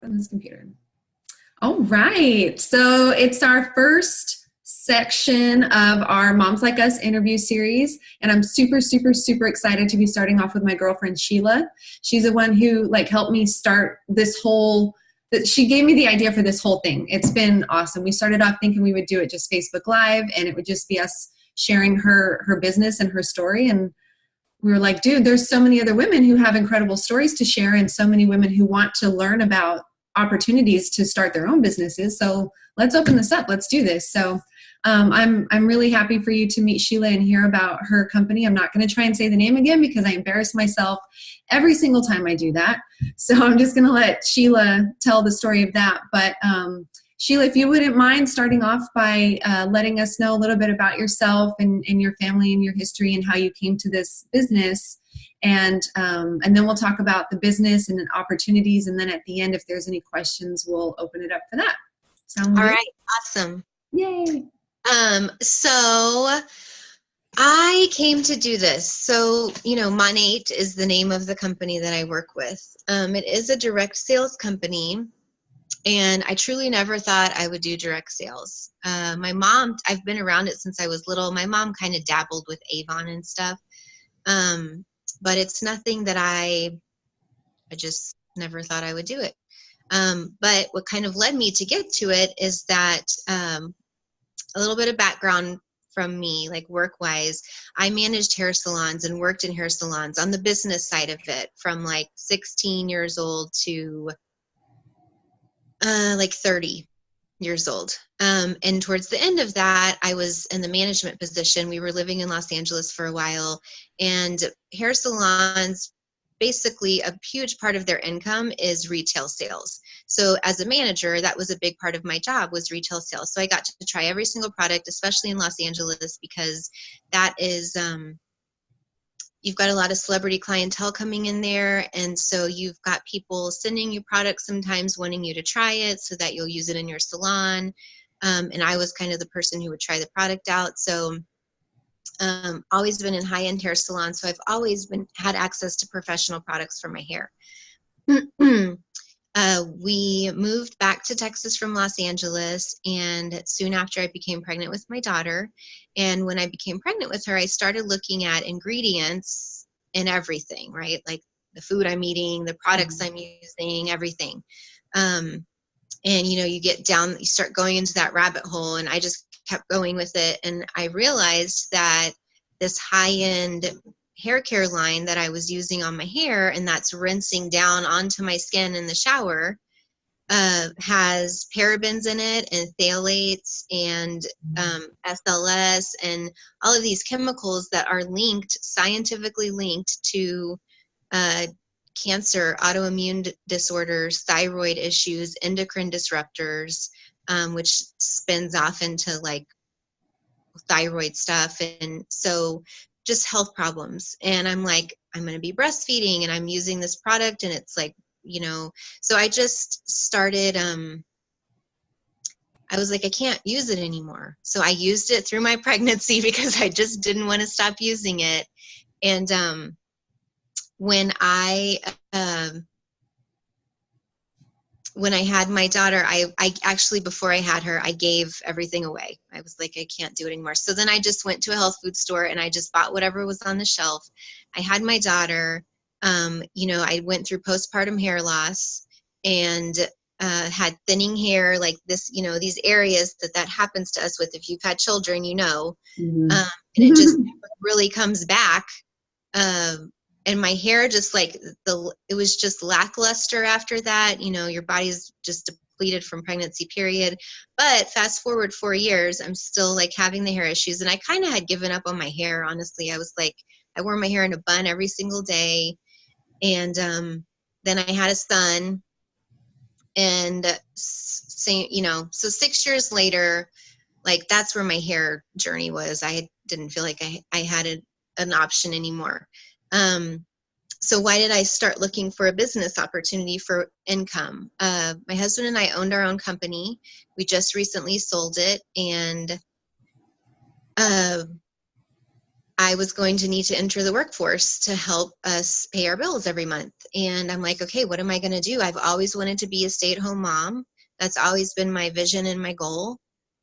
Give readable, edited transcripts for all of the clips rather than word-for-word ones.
on this computer. All right. So it's our first section of our Moms Like Us interview series. And I'm super, super, super excited to be starting off with my girlfriend, Sheila. She's the one who helped me start this whole, she gave me the idea for this whole thing. It's been awesome. We started off thinking we would do it just Facebook Live, and it would just be us sharing her business and her story. And we were like, dude, there's so many other women who have incredible stories to share, and so many women who want to learn about opportunities to start their own businesses. So let's open this up. Let's do this. So I'm really happy for you to meet Sheila and hear about her company. I'm not going to try and say the name again because I embarrass myself every single time I do that. So I'm just going to let Sheila tell the story of that. But Sheila, if you wouldn't mind starting off by letting us know a little bit about yourself and your family and your history and how you came to this business. And then we'll talk about the business and opportunities. And then at the end, if there's any questions, we'll open it up for that. Sound good? All right. Awesome. Yay. So I came to do this. So, Monat is the name of the company that I work with. It is a direct sales company, and I truly never thought I would do direct sales. My mom, I've been around it since I was little. My mom kind of dabbled with Avon and stuff. But it's nothing that I just never thought I would do it. But what kind of led me to get to it is that a little bit of background from me, like work-wise. I managed hair salons and worked in hair salons on the business side of it from like 16 years old to like 30 years old. And towards the end of that, I was in the management position. We were living in Los Angeles for a while, and hair salons, basically a huge part of their income is retail sales. So as a manager, that was a big part of my job, was retail sales. So I got to try every single product, especially in Los Angeles, because that is, you've got a lot of celebrity clientele coming in there. And so you've got people sending you products sometimes wanting you to try it so that you'll use it in your salon. And I was kind of the person who would try the product out. So always been in high-end hair salons. So I've always had access to professional products for my hair. We moved back to Texas from Los Angeles, and soon after I became pregnant with my daughter. And when I became pregnant with her, I started looking at ingredients in everything, right? Like the food I'm eating, the products I'm using, everything. And, you get down, you start going into that rabbit hole, and I just kept going with it. And I realized that this high-end hair care line that I was using on my hair, and that's rinsing down onto my skin in the shower, has parabens in it and phthalates and SLS and all of these chemicals that are scientifically linked to cancer, autoimmune disorders, thyroid issues, endocrine disruptors, which spins off into like thyroid stuff. And so just health problems. And I'm like, I'm going to be breastfeeding and I'm using this product, and it's like, so I just started, I was like, I can't use it anymore. So I used it through my pregnancy because I just didn't want to stop using it. And when I had my daughter, I actually, before I had her, I gave everything away. I was like, I can't do it anymore. So then I just went to a health food store and I just bought whatever was on the shelf. I had my daughter, I went through postpartum hair loss and had thinning hair, like this, these areas that happens to us with, if you've had children, Mm-hmm. And it just never really comes back. And my hair just it was just lackluster after that. Your body's just depleted from pregnancy period. But fast forward 4 years, I'm still like having the hair issues. And I kind of had given up on my hair, honestly. I was like, I wore my hair in a bun every single day. And then I had a son. And, so 6 years later, like that's where my hair journey was. I didn't feel like I had an option anymore. So why did I start looking for a business opportunity for income? My husband and I owned our own company. We just recently sold it, and I was going to need to enter the workforce to help us pay our bills every month. And I'm like, okay, what am I going to do? I've always wanted to be a stay-at-home mom. That's always been my vision and my goal.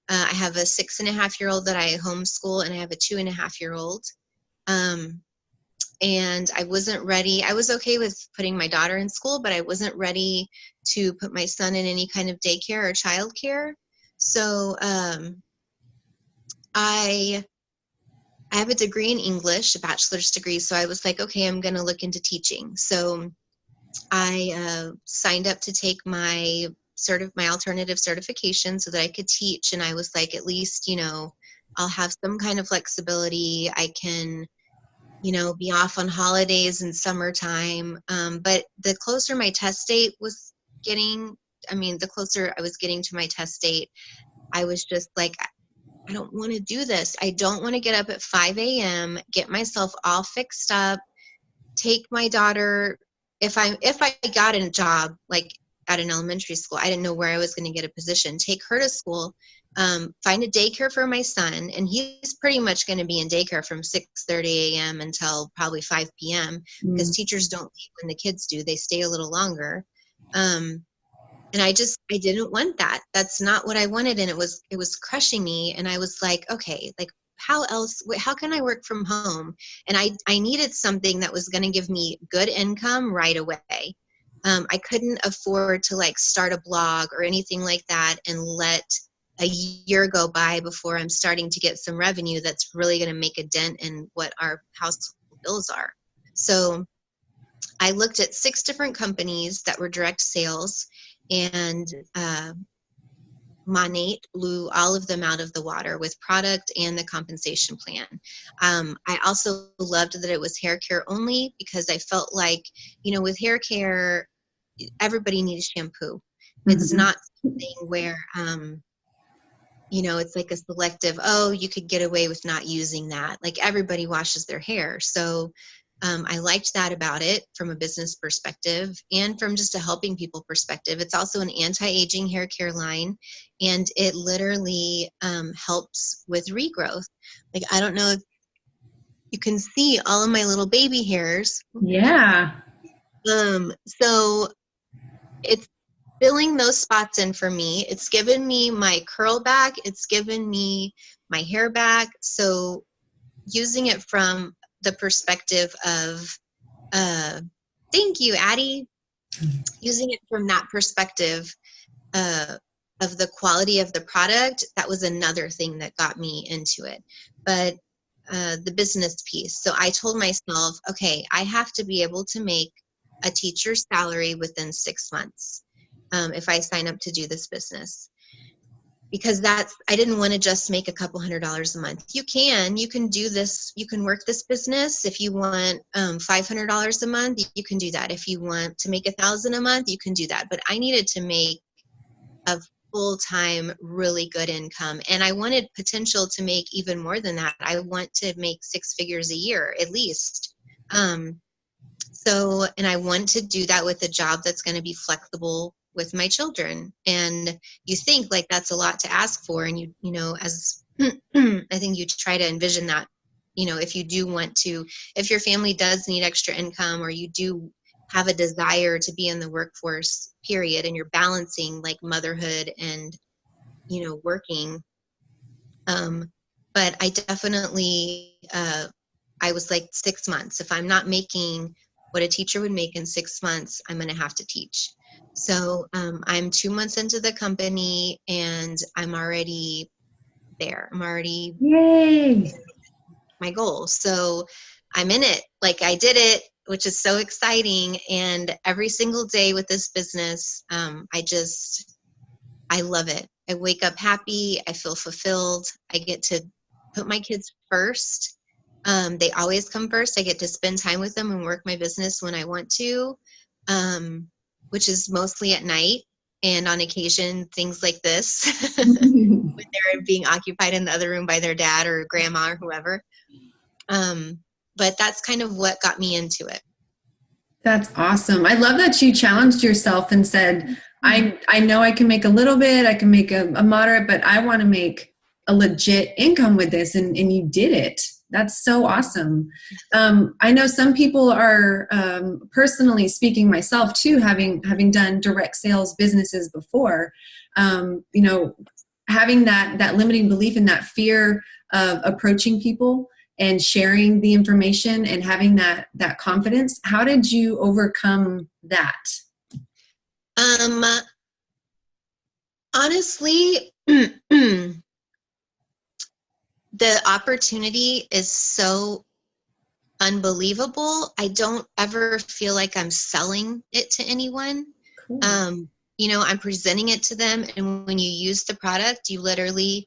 I have a 6.5-year-old that I homeschool, and I have a 2.5-year-old. And I wasn't ready. I was okay with putting my daughter in school, but I wasn't ready to put my son in any kind of daycare or childcare. So I have a degree in English, a bachelor's degree. So I was like, okay, I'm going to look into teaching. So I signed up to take my alternative certification so that I could teach. And I was like, at least, I'll have some kind of flexibility. I can, be off on holidays and summertime. But the closer my test date was getting, the closer I was getting to my test date, I was just like, I don't want to do this. I don't want to get up at 5 a.m., get myself all fixed up, take my daughter. If I got a job like at an elementary school, I didn't know where I was going to get a position. Take her to school, find a daycare for my son, and he's pretty much going to be in daycare from 6:30 a.m. until probably 5 p.m. because teachers don't leave when the kids do; they stay a little longer. And I didn't want that. That's not what I wanted, and it was crushing me. And I was like, okay, like how can I work from home? And I needed something that was going to give me good income right away. I couldn't afford to like start a blog or anything like that and let a year go by before I'm starting to get some revenue that's really going to make a dent in what our household bills are. So I looked at 6 different companies that were direct sales, and Monat blew all of them out of the water with product and the compensation plan. I also loved that it was hair care only, because I felt like, with hair care, everybody needs shampoo. It's not something where, it's like a selective, you could get away with not using that. Like everybody washes their hair. So I liked that about it from a business perspective and from just a helping people perspective. It's also an anti-aging hair care line, and it literally helps with regrowth. Like, I don't know if you can see all of my little baby hairs. Yeah. So it's filling those spots in for me. It's given me my curl back. It's given me my hair back. So using it from the perspective of, thank you, Addie. Using it from that perspective of the quality of the product, that was another thing that got me into it. But the business piece. So I told myself, okay, I have to be able to make a teacher's salary within 6 months if I sign up to do this business. Because I didn't want to just make a couple $100s a month. You can do this. You can work this business. If you want $500 a month, you can do that. If you want to make $1,000 a month, you can do that. But I needed to make a full-time, really good income. And I wanted potential to make even more than that. I want to make 6 figures a year, at least. And I want to do that with a job that's going to be flexible with my children. And you think like that's a lot to ask for. And as I think you try to envision that, if you do want to, if your family does need extra income, or you do have a desire to be in the workforce period, and you're balancing like motherhood and, working. But I definitely, I was like 6 months. If I'm not making what a teacher would make in 6 months, I'm going to have to teach. So I'm 2 months into the company, and I'm already there. I'm already Yay! my goal. So I'm in it. Like I did it, which is so exciting. And every single day with this business, I love it. I wake up happy. I feel fulfilled. I get to put my kids first. They always come first. I get to spend time with them and work my business when I want to. Which is mostly at night, and on occasion things like this when they're being occupied in the other room by their dad or grandma or whoever. But that's kind of what got me into it. That's awesome. I love that you challenged yourself and said, I know I can make a little bit, I can make a moderate, but I want to make a legit income with this. And you did it. That's so awesome. I know some people are, personally speaking, myself too, having done direct sales businesses before. You know, having that limiting belief and that fear of approaching people and sharing the information and having that confidence. How did you overcome that? Um, honestly, the opportunity is so unbelievable. I don't ever feel like I'm selling it to anyone. Cool. You know, I'm presenting it to them, and when you use the product, you literally,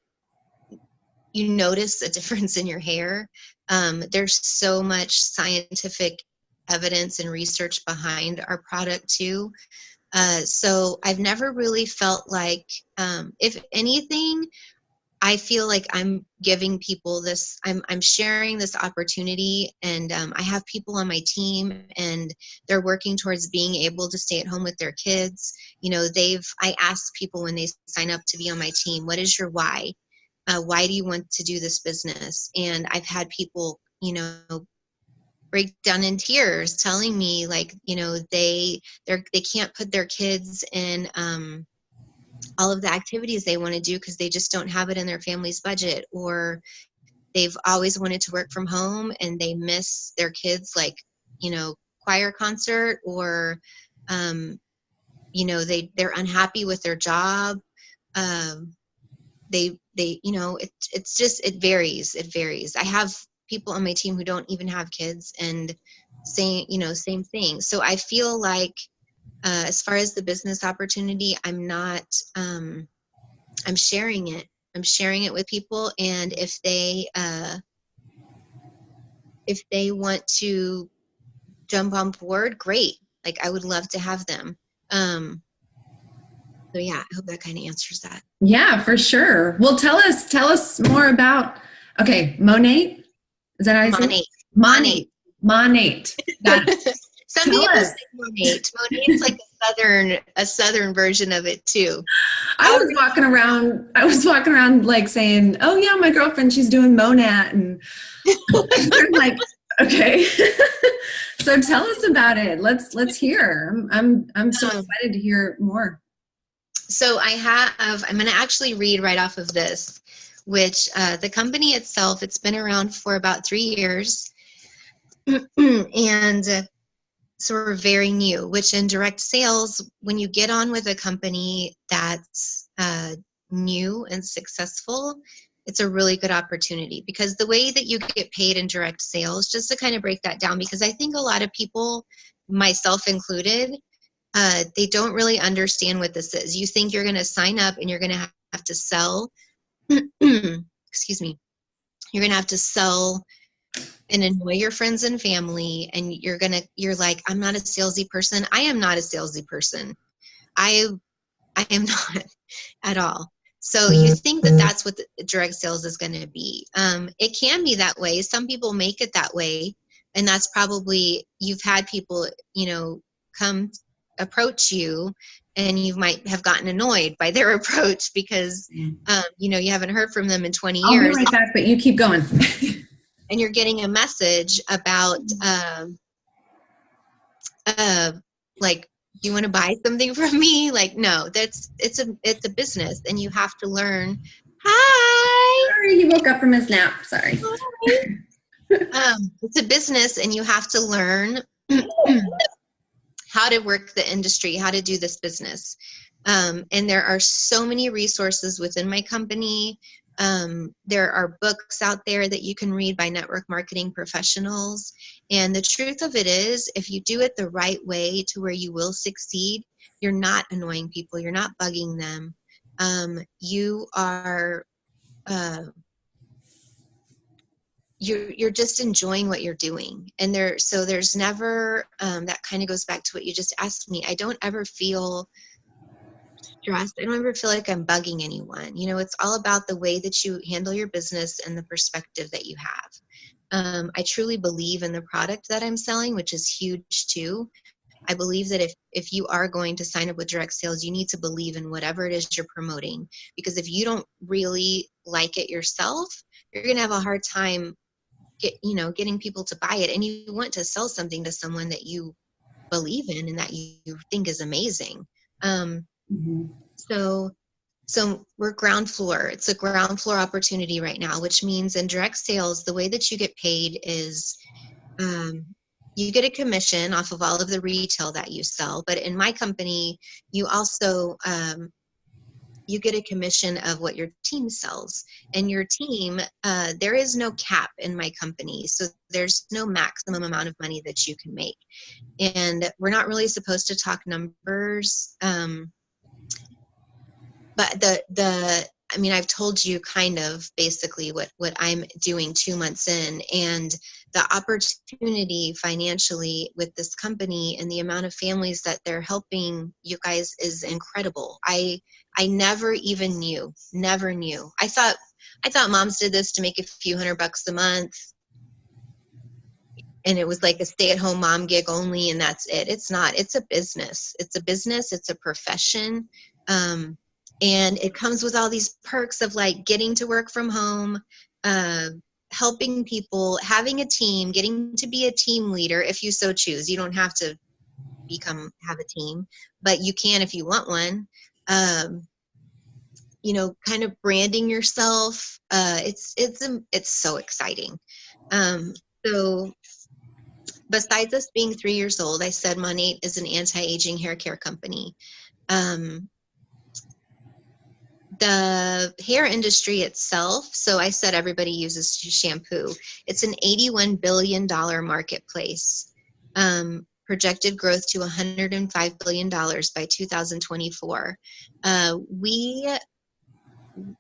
you notice a difference in your hair. There's so much scientific evidence and research behind our product too. So I've never really felt like, if anything, I feel like I'm giving people this, I'm sharing this opportunity, and I have people on my team, and they're working towards being able to stay at home with their kids. You know, I ask people when they sign up to be on my team, what is your why? Why do you want to do this business? And I've had people, you know, break down in tears telling me, like, you know, they can't put their kids in all of the activities they want to do because they just don't have it in their family's budget, or they've always wanted to work from home and they miss their kids, like, you know, choir concert, or you know, they're unhappy with their job. They you know, it's just, it varies. I have people on my team who don't even have kids, and saying, you know, same thing. So I feel like, as far as the business opportunity, I'm not, I'm sharing it. I'm sharing it with people, and if they want to jump on board, great. Like, I would love to have them. So yeah, I hope that kind of answers that. Yeah, for sure. Well, tell us more about. Okay, Monat. Is that how you say it? Monat. Monat. Got it. Some Tell people us. say Monat. Monat's like a southern version of it too. I was walking around like saying, "Oh yeah, my girlfriend, she's doing Monat," and I'm like, okay. So tell us about it. Let's hear. I'm so excited to hear more. So I'm going to actually read right off of this, which the company itself, it's been around for about 3 years. And so we're very new, which in direct sales, when you get on with a company that's new and successful, it's a really good opportunity, because the way that you get paid in direct sales, just to kind of break that down, because I think a lot of people, myself included, they don't really understand what this is. You think you're going to sign up and you're going to have to sell, excuse me, you're going to have to sell and annoy your friends and family, and you're like, I'm not a salesy person. I am not a salesy person. I am not at all. So you think that that's what the direct sales is going to be. It can be that way. Some people make it that way, and that's probably, you've had people, you know, come approach you, and you might have gotten annoyed by their approach because, you know, you haven't heard from them in 20 I'll be years. right back, but you keep going. And you're getting a message about, like, do you want to buy something from me? Like, no, it's a business, and you have to learn. Hi. Sorry, he woke up from his nap. Sorry. It's a business, and you have to learn how to work the industry, how to do this business. And there are so many resources within my company. There are books out there that you can read by network marketing professionals. And the truth of it is, if you do it the right way to where you will succeed, you're not annoying people. You're not bugging them. You are, you're just enjoying what you're doing. And there's never, that kind of goes back to what you just asked me. I don't ever feel stressed. I don't ever feel like I'm bugging anyone. You know, it's all about the way that you handle your business and the perspective that you have. I truly believe in the product that I'm selling, which is huge too. I believe that if you are going to sign up with direct sales, you need to believe in whatever it is you're promoting, because if you don't really like it yourself, you're going to have a hard time getting people to buy it, and you want to sell something to someone that you believe in and that you think is amazing. Mm-hmm. So we're ground floor. It's a ground floor opportunity right now, which means in direct sales, the way that you get paid is um, you get a commission off of all of the retail that you sell. But in my company, you also you get a commission of what your team sells. And your team, there is no cap in my company, so there's no maximum amount of money that you can make. And we're not really supposed to talk numbers. But I mean, I've told you kind of basically what I'm doing 2 months in, and the opportunity financially with this company and the amount of families that they're helping you guys is incredible. I never even never knew. I thought moms did this to make a few $100 a month, and it was like a stay-at-home mom gig only, and that's it. It's not. It's a business. It's a business. It's a profession. And it comes with all these perks of like getting to work from home, helping people, having a team, getting to be a team leader if you so choose. You don't have to have a team, but you can if you want one. Kind of branding yourself. It's so exciting. So besides us being 3 years old, I said Monat is an anti-aging hair care company. The hair industry itself, so I said everybody uses shampoo. It's an $81 billion marketplace. Projected growth to $105 billion by 2024.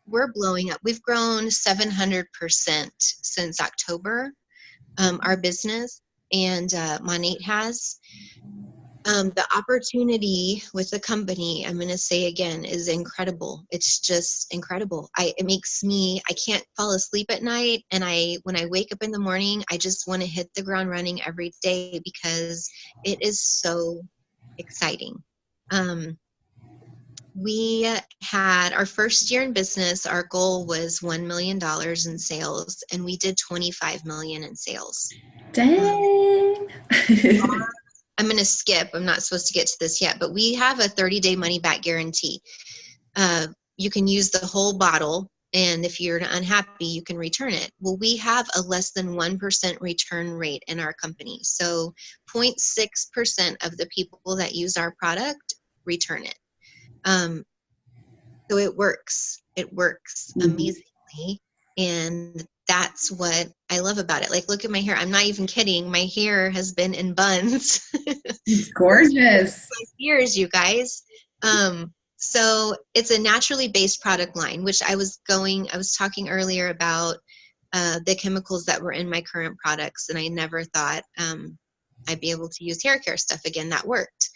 We're blowing up. We've grown 700% since October, our business, and Monat has. The opportunity with the company, I'm going to say again, is incredible. It's just incredible. It makes me, I can't fall asleep at night. And when I wake up in the morning, I just want to hit the ground running every day because it is so exciting. We had our first year in business. Our goal was $1 million in sales, and we did 25 million in sales. Dang. I'm going to skip. I'm not supposed to get to this yet, but we have a 30-day money-back guarantee. You can use the whole bottle, and if you're unhappy, you can return it. Well, we have a less than 1% return rate in our company. So 0.6% of the people that use our product return it. So it works. It works amazingly. And that's what I love about it. Like, look at my hair. I'm not even kidding. My hair has been in buns. It's gorgeous. 5 years, you guys. So it's a naturally based product line, which I was talking earlier about the chemicals that were in my current products, and I never thought I'd be able to use hair care stuff again. That worked.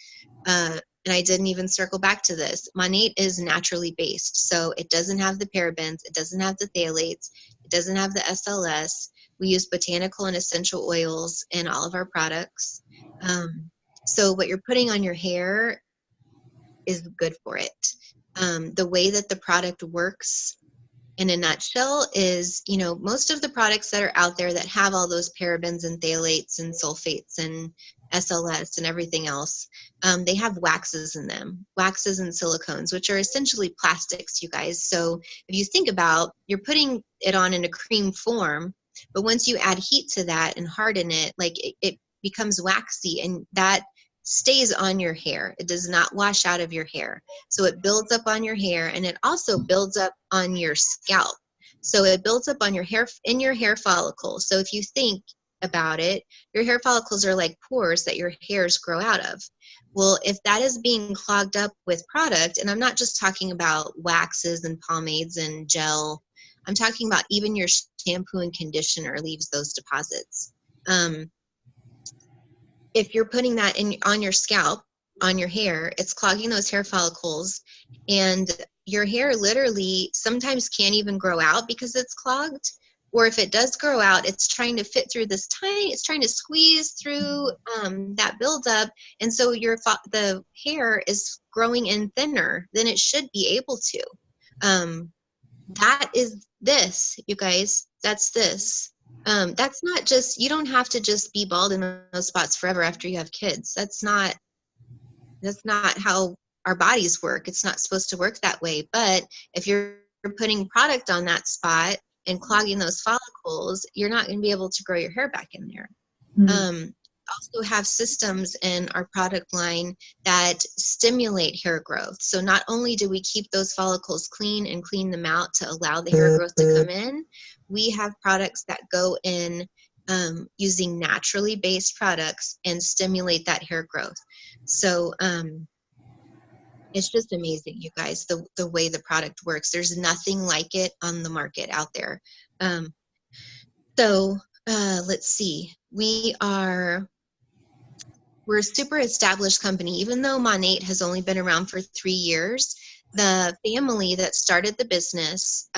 And I didn't even circle back to this. Monat is naturally based, so it doesn't have the parabens, it doesn't have the phthalates, it doesn't have the SLS. We use botanical and essential oils in all of our products. So what you're putting on your hair is good for it. The way that the product works in a nutshell is, most of the products that are out there that have all those parabens and phthalates and sulfates and SLS and everything else, they have waxes in them, waxes and silicones, which are essentially plastics, you guys. So if you think about, you're putting it on in a cream form, but once you add heat to that and harden it, like it becomes waxy, and that stays on your hair. It does not wash out of your hair. So it builds up on your hair, and it also builds up on your scalp. So it builds up on your hair, in your hair follicles. So if you think about it, your hair follicles are like pores that your hairs grow out of. Well, if that is being clogged up with product, and I'm not just talking about waxes and pomades and gel, I'm talking about even your shampoo and conditioner leaves those deposits. If you're putting that on your scalp, on your hair, it's clogging those hair follicles, and your hair literally sometimes can't even grow out because it's clogged. Or if it does grow out, it's trying to fit through it's trying to squeeze through that buildup. And so the hair is growing in thinner than it should be able to. That is this, you guys. That's this. That's not just, you don't have to just be bald in those spots forever after you have kids. That's not how our bodies work. It's not supposed to work that way. But if you're putting product on that spot and clogging those follicles, you're not going to be able to grow your hair back in there. Also have systems in our product line that stimulate hair growth. So not only do we keep those follicles clean and clean them out to allow the hair growth to come in, we have products that go in using naturally based products and stimulate that hair growth. So it's just amazing, you guys, the way the product works. There's nothing like it on the market out there. Let's see. We're a super established company. Even though Monat has only been around for 3 years, the family that started the business,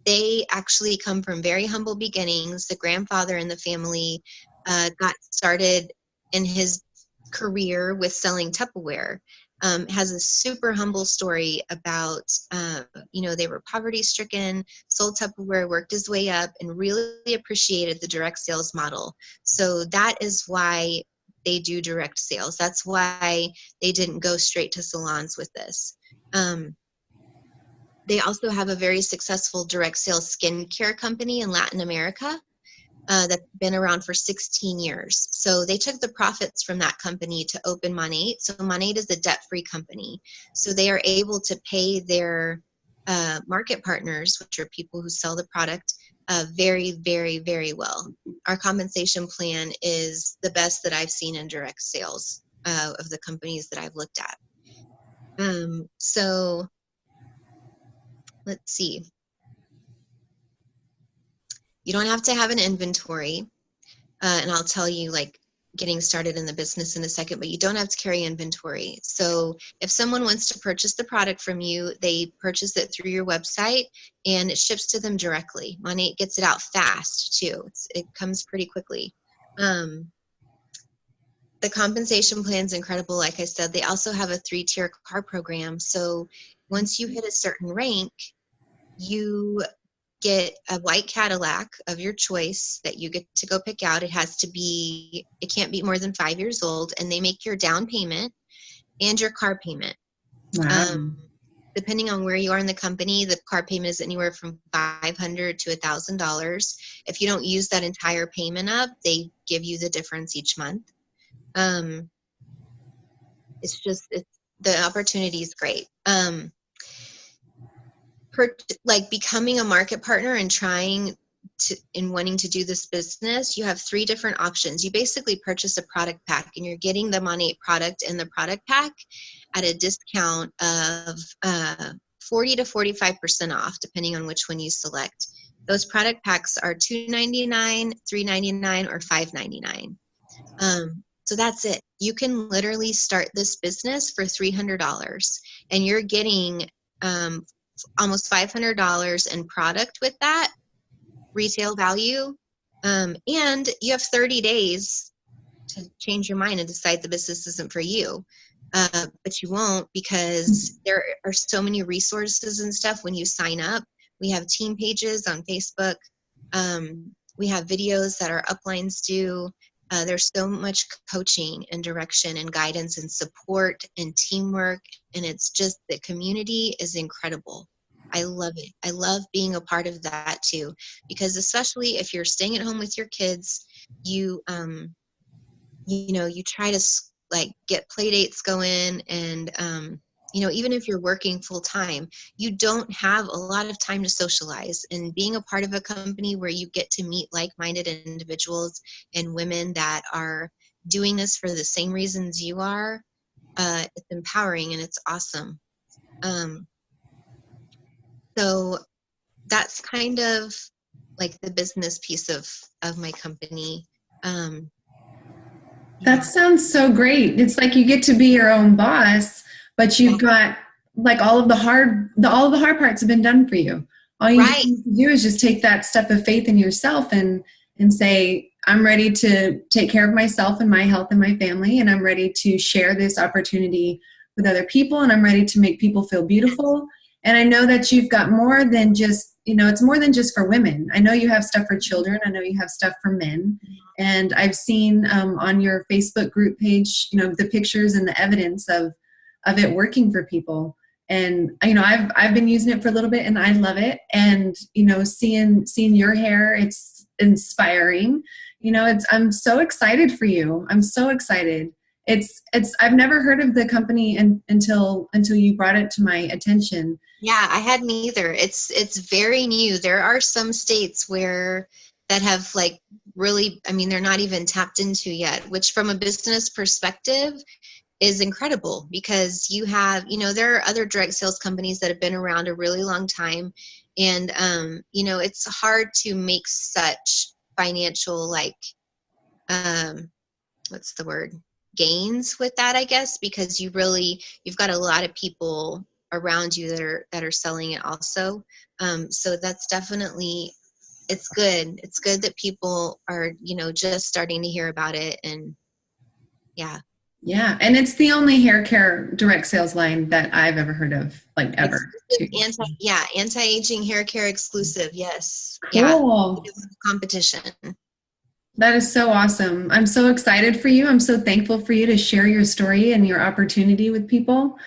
they actually come from very humble beginnings. The grandfather in the family got started in his career with selling Tupperware. Has a super humble story about, they were poverty stricken, sold Tupperware, worked his way up, and really appreciated the direct sales model. So that is why they do direct sales. That's why they didn't go straight to salons with this. They also have a very successful direct sales skincare company in Latin America that's been around for 16 years. So they took the profits from that company to open Monat. So Monat is a debt-free company. So they are able to pay their market partners, which are people who sell the product, very, very, very well. Our compensation plan is the best that I've seen in direct sales of the companies that I've looked at. So let's see. You don't have to have an inventory, and I'll tell you like getting started in the business in a second, but you don't have to carry inventory. So if someone wants to purchase the product from you, they purchase it through your website and it ships to them directly. Monat gets it out fast too. It comes pretty quickly. The compensation plan is incredible. Like I said, they also have a 3-tier car program. So once you hit a certain rank, you get a white Cadillac of your choice that you get to go pick out. It can't be more than 5 years old, and they make your down payment and your car payment. Wow. Depending on where you are in the company, the car payment is anywhere from $500 to $1,000. If you don't use that entire payment up, they give you the difference each month. The opportunity is great. Like becoming a market partner and wanting to do this business, you have 3 different options. You basically purchase a product pack, and you're getting the Monat product in the product pack at a discount of 40 to 45% off, depending on which one you select. Those product packs are $2.99, $3.99, or $5.99. So that's it. You can literally start this business for $300, and you're getting almost $500 in product with that retail value, and you have 30 days to change your mind and decide the business isn't for you, but you won't, because there are so many resources and stuff when you sign up. We have team pages on Facebook. We have videos that our uplines do. There's so much coaching and direction and guidance and support and teamwork, and it's just, the community is incredible. I love it. I love being a part of that too, because especially if you're staying at home with your kids, you try to like get play dates going, and even if you're working full time, you don't have a lot of time to socialize. And being a part of a company where you get to meet like-minded individuals and women that are doing this for the same reasons you are, it's empowering and it's awesome. So that's kind of like the business piece of my company. That sounds so great. It's like you get to be your own boss, but you've got like all of the hard parts have been done for you. All you need to do is just take that step of faith in yourself and say, I'm ready to take care of myself and my health and my family, and I'm ready to share this opportunity with other people, and I'm ready to make people feel beautiful. And I know that you've got more than just it's more than just for women. I know you have stuff for children. I know you have stuff for men. And I've seen on your Facebook group page, the pictures and the evidence of it working for people. And, I've been using it for a little bit and I love it. And, seeing your hair, it's inspiring. I'm so excited for you. I'm so excited. I've never heard of the company until you brought it to my attention. Yeah, I hadn't either. It's very new. There are some states that have like really, I mean, they're not even tapped into yet, which from a business perspective is incredible because you have, there are other direct sales companies that have been around a really long time. And, it's hard to make such financial, what's the word? Gains with that, I guess, because you've got a lot of people around you that are selling it also. So that's definitely, it's good. It's good that people are, just starting to hear about it. And yeah. Yeah. And it's the only hair care direct sales line that I've ever heard of, like ever. Anti-aging hair care exclusive. Yes. Cool. Yeah. Competition. That is so awesome. I'm so excited for you. I'm so thankful for you to share your story and your opportunity with people.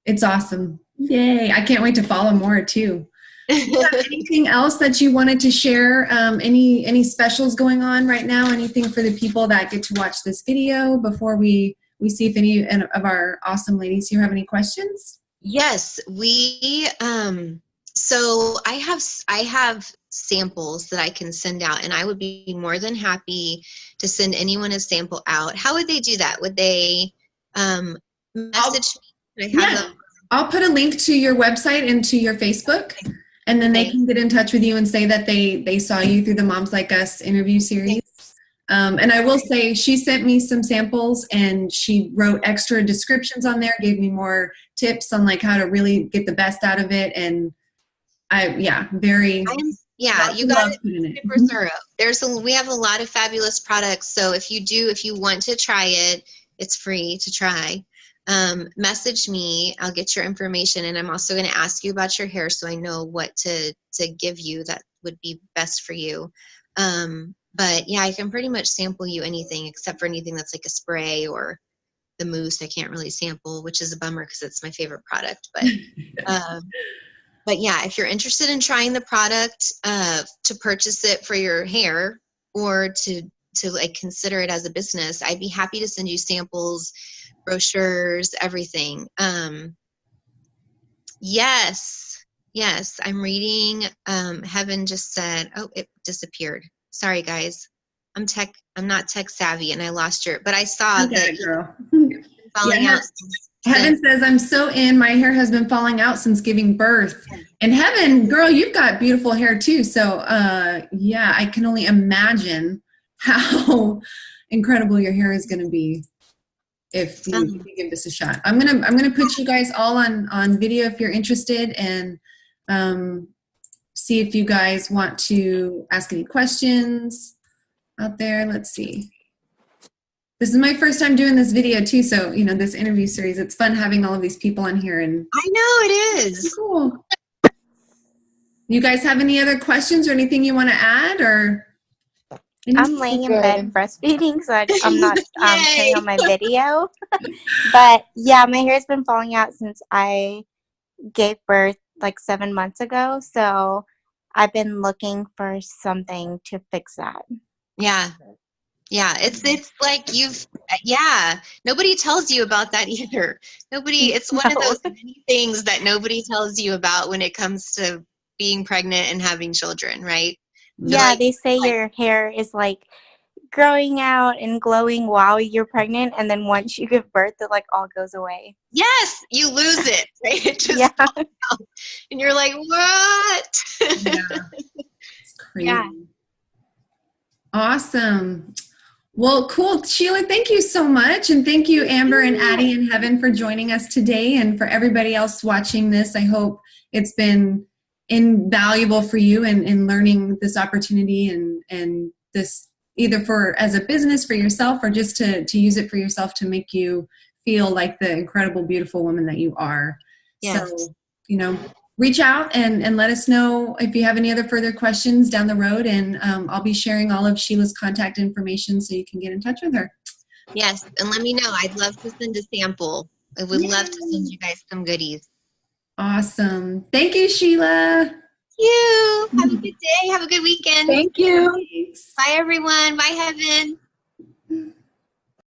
It's awesome. Yay. I can't wait to follow more too. Anything else that you wanted to share? Any specials going on right now? Anything for the people that get to watch this video before we see if any of our awesome ladies here have any questions? Yes, so I have samples that I can send out, and I would be more than happy to send anyone a sample out. How would they do that? Would they message me? I'll put a link to your website and to your Facebook, and then they can get in touch with you and say that they saw you through the Moms Like Us interview series. And I will say she sent me some samples and she wrote extra descriptions on there, gave me more tips on like how to really get the best out of it. And you got it super thorough. We have a lot of fabulous products. So if you want to try it, it's free to try. Message me, I'll get your information. And I'm also going to ask you about your hair so I know what to give you that would be best for you. But yeah, I can pretty much sample you anything except for anything that's like a spray or the mousse. I can't really sample, which is a bummer because it's my favorite product. But yeah, if you're interested in trying the product, to purchase it for your hair or to like consider it as a business, I'd be happy to send you samples, brochures, everything. Yes, I'm reading. Heaven just said, oh, it disappeared. Sorry, guys. I'm not tech savvy, and I lost but I saw that girl. Falling out. Heaven says, I'm so in. My hair has been falling out since giving birth. And Heaven, girl, you've got beautiful hair too. So, I can only imagine how incredible your hair is going to be if you give this a shot. I'm gonna put you guys all on video if you're interested, and see if you guys want to ask any questions out there. Let's see. This is my first time doing this video too, so this interview series. It's fun having all of these people on here, and I know it is. Cool. You guys have any other questions or anything you want to add, or? I'm laying in bed breastfeeding, so I'm not turning on my video. But yeah, my hair's been falling out since I gave birth like 7 months ago. So I've been looking for something to fix that. Yeah. Yeah. It's like nobody tells you about that either. It's one of those many things that nobody tells you about when it comes to being pregnant and having children, right? Yeah, they say your hair is like growing out and glowing while you're pregnant, and then once you give birth, it like all goes away. Yes, you lose it, right? It just falls out. And you're like, what? Yeah. It's crazy. Yeah. Awesome. Well, cool. Sheila, thank you so much. And thank you, Amber and Addie and Heaven, for joining us today. And for everybody else watching this, I hope it's been invaluable for you in learning this opportunity and this either for as a business for yourself or just to use it for yourself to make you feel like the incredible, beautiful woman that you are. Yes. So, reach out and let us know if you have any other further questions down the road. And I'll be sharing all of Sheila's contact information so you can get in touch with her. Yes, and let me know. I'd love to send a sample. I would love to send you guys some goodies. Awesome. Thank you, Sheila. Thank you. Have a good day. Have a good weekend. Thank you. Thanks. Bye, everyone. Bye, Heaven.